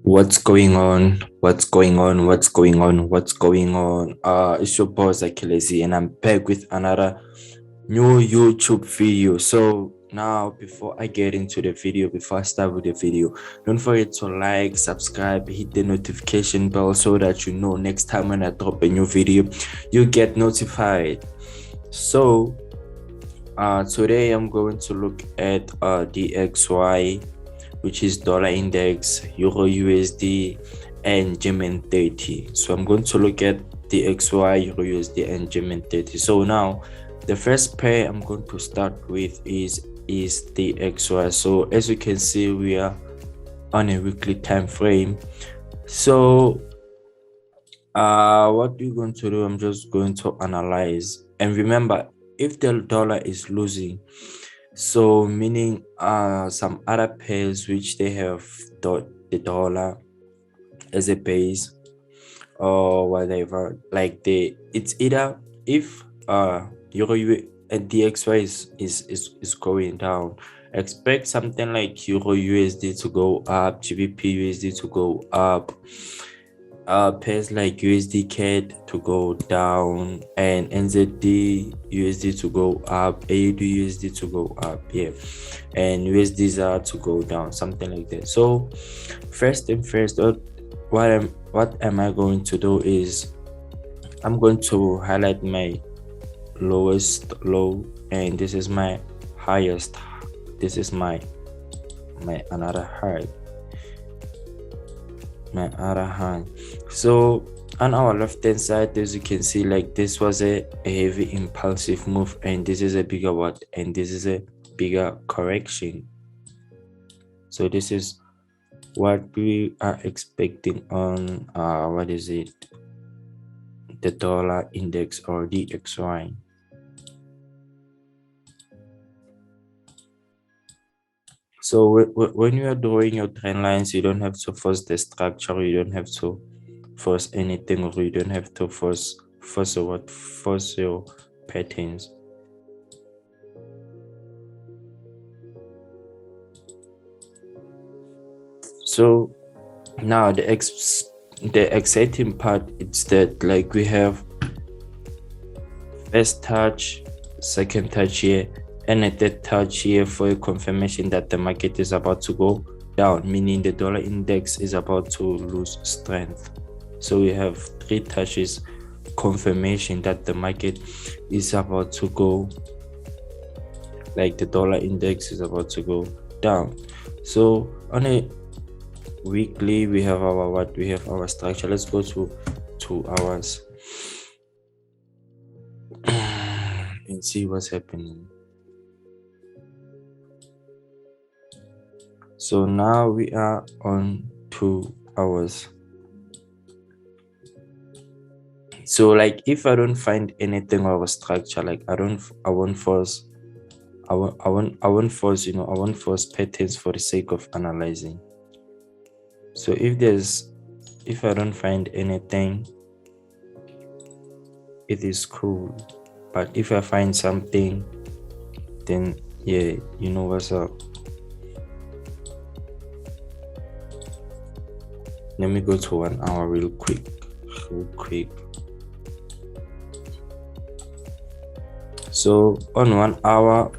What's going on? What's going on? What's going on? What's going on? It's your boss Achilles, and I'm back with another new YouTube video. So now, before I get into the video, before I start with the video, don't forget to like, subscribe, hit the notification bell so that you know next time when I drop a new video, you get notified. So today I'm going to look at Dxy, which is dollar index, Euro USD, and German 30. So I'm going to look at Dxy, Euro USD, and German 30. So now the first pair I'm going to start with is Dxy. So as you can see, we are on a weekly time frame. So what we're going to do, I'm just going to analyze. And remember, if the dollar is losing, so meaning some other pairs which they have the dollar as a base or whatever, like it's either if Euro and Dxy is going down, expect something like Euro USD to go up, GBP USD to go up, pairs like USD CAD to go down, and NZD USD to go up, AUD USD to go up, and USD ZAR to go down, something like that. So first thing first, what am I going to do is I'm going to highlight my lowest low, and this is my highest. This is my another high. My other hand. So on our left hand side, as you can see, like this was a heavy impulsive move, and this is a bigger what, and this is a bigger correction. So this is what we are expecting on what is it, the dollar index or Dxy. So when you are drawing your trend lines, you don't have to force the structure, you don't have to force anything, or you don't have to force your patterns. So now the exciting part is that, like, we have first touch, second touch here, and a third touch here for a confirmation that the market is about to go down, meaning the dollar index is about to lose strength. So we have three touches, confirmation that the market is about to go, like the dollar index is about to go down. So on a weekly, we have our structure. Let's go to 2 hours and see what's happening. So now we are on 2 hours. So like if I don't find anything of a structure, like I won't force patterns for the sake of analyzing. So if I don't find anything, it is cool. But if I find something, then yeah, you know what's up. Let me go to 1 hour real quick. So on 1 hour,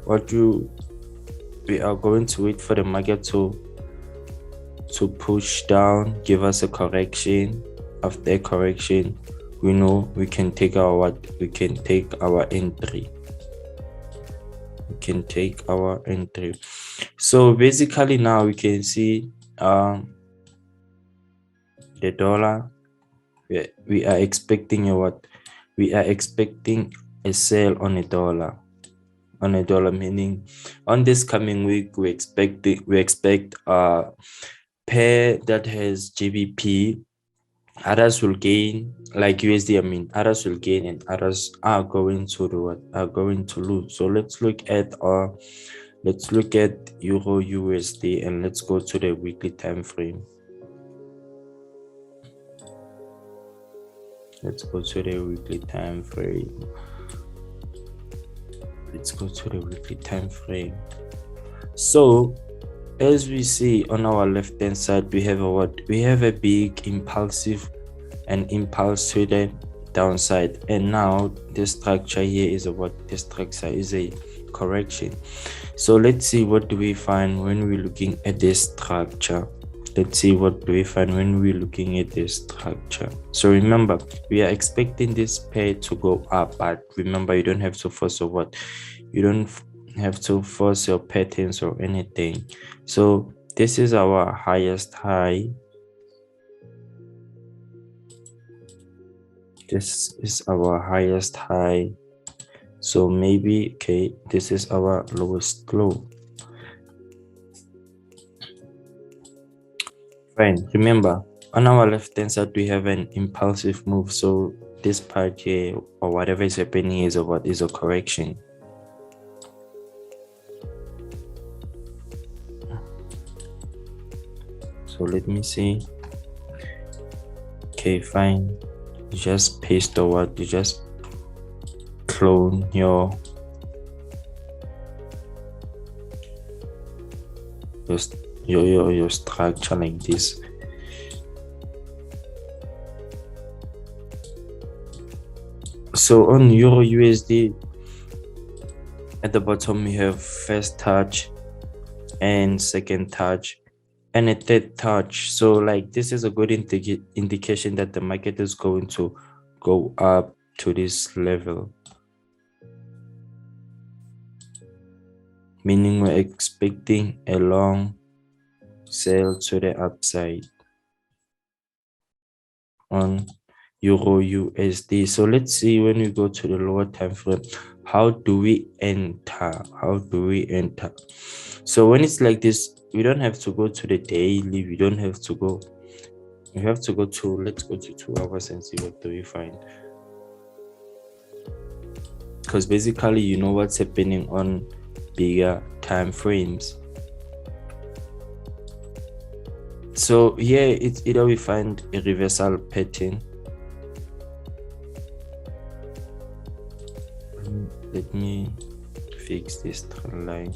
we are going to wait for the market to push down, give us a correction. After a correction, we know we can take our entry. So basically now we can see the dollar, we are expecting a sale on a dollar, meaning on this coming week we expect a pair that has GBP, others will gain, like USD, others will gain and others are going to lose. So let's look at Euro USD, and let's go to the weekly time frame. Let's go to the weekly time frame. So as we see on our left hand side, we have a what? We have a big impulse to the downside, and now the structure here is a what? The structure is a correction. So let's see what do we find when we're looking at this structure. Let's see what do we find when we're looking at this structure. So remember, we are expecting this pair to go up, but remember, you don't have to force or what? You don't have to force your patterns or anything. So this is our highest high. This is our highest high. So maybe, okay, this is our lowest low. Fine. Remember, on our left hand side, we have an impulsive move. So this part here, or whatever is happening, is a correction. So let me see. Okay, fine. You just paste or what? You just clone your structure like this. So on Euro USD, at the bottom we have first touch and second touch and a third touch. So like this is a good indication that the market is going to go up to this level, meaning we're expecting a long sell to the upside on Euro USD. So let's see, when we go to the lower time frame, how do we enter? So when it's like this, we don't have to go to the daily. We have to go to, let's go to 2 hours and see what do we find. Because basically, you know what's happening on bigger time frames. So here it's either we find a reversal pattern. Let me fix this trend line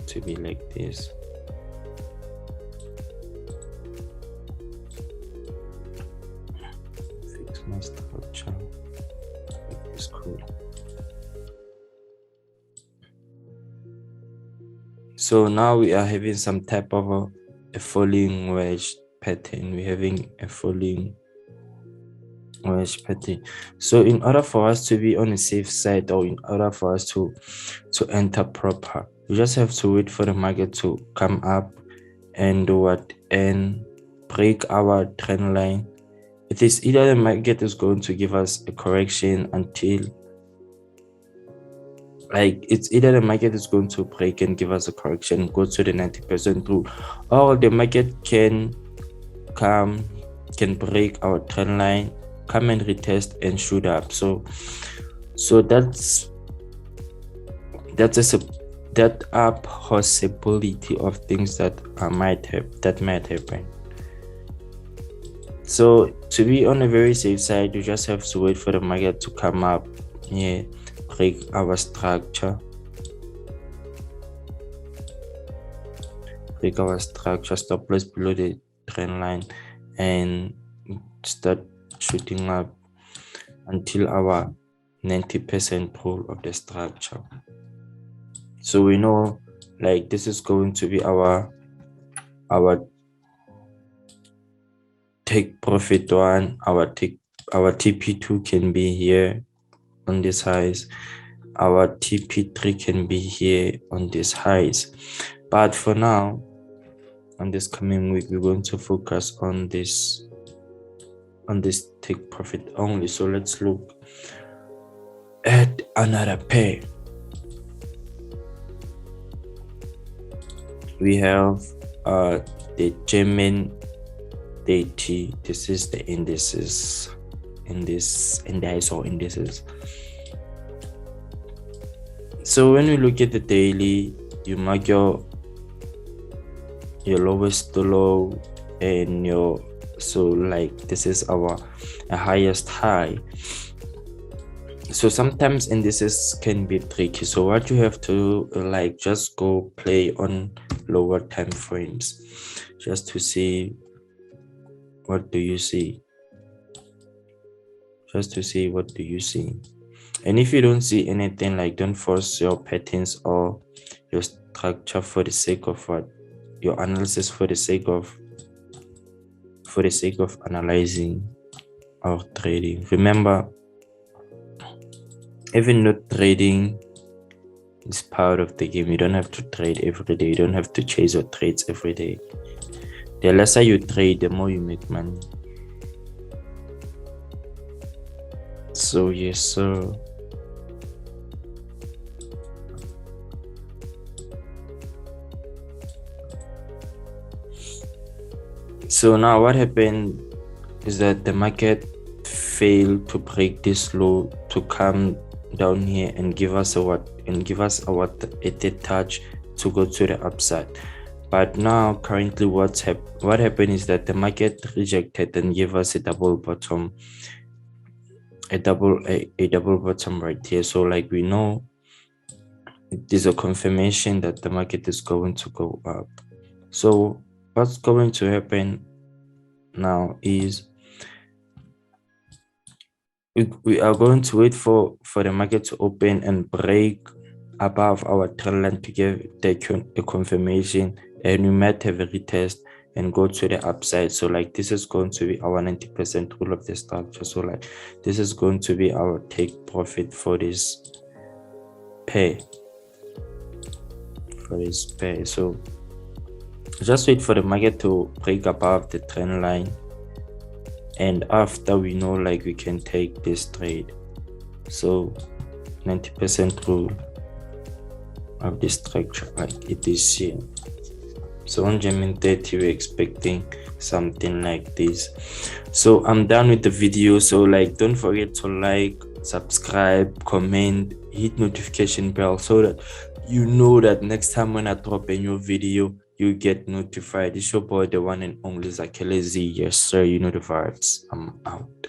to be like this. Fix my structure like this. Cool. So now we are having some type of a falling wedge pattern. We're having a falling wedge pattern. So in order for us to be on a safe side, or in order for us to enter proper, we just have to wait for the market to come up and do what? And break our trend line. It is either the market is going to give us a correction until, like, it's either the market is going to break and give us a correction, go to the 90% rule, or the market can break our trend line, come and retest and shoot up. So that's a possibility of things that might happen. So to be on a very safe side, you just have to wait for the market to come up here, break our structure, stop loss below the trend line, and start shooting up until our 90% rule of the structure. So we know, like, this is going to be our take profit one. Our TP2 can be here on these highs. Our TP3 can be here on these highs. But for now, on this coming week, we're going to focus on this take profit only. So let's look at another pair. We have the German Dxy. This is the indices in the ISO indices. So when we look at the daily, you mark your lowest low and so like this is our highest high. So sometimes indices can be tricky, so what you have to do, like, just go play on lower time frames just to see what do you see, what do you see. And if you don't see anything, like, don't force your patterns or your structure for the sake of what, your analysis for the sake of analyzing or trading. Remember, even not trading is part of the game. You don't have to trade every day. You don't have to chase your trades every day. The lesser you trade, the more you make money. So yes, sir. So now what happened is that the market failed to break this low to come down here and give us a third touch to go to the upside. But now currently what happened is that the market rejected and gave us a double bottom right here. So like, we know it is a confirmation that the market is going to go up. So what's going to happen now is we are going to wait for the market to open and break above our trend line to give a confirmation, and we might have a retest and go to the upside. So like, this is going to be our 90% rule of the structure. So like, this is going to be our take profit for this pair. So just wait for the market to break above the trend line, and after, we know, like, we can take this trade. So 90% rule of the structure, like it is here. So on Gemini 30, we're expecting something like this. So I'm done with the video. So like, don't forget to like, subscribe, comment, hit notification bell, so that you know that next time when I drop a new video, you get notified. It's your boy, the one and only Dxy. Yes sir, you know the vibes. I'm out.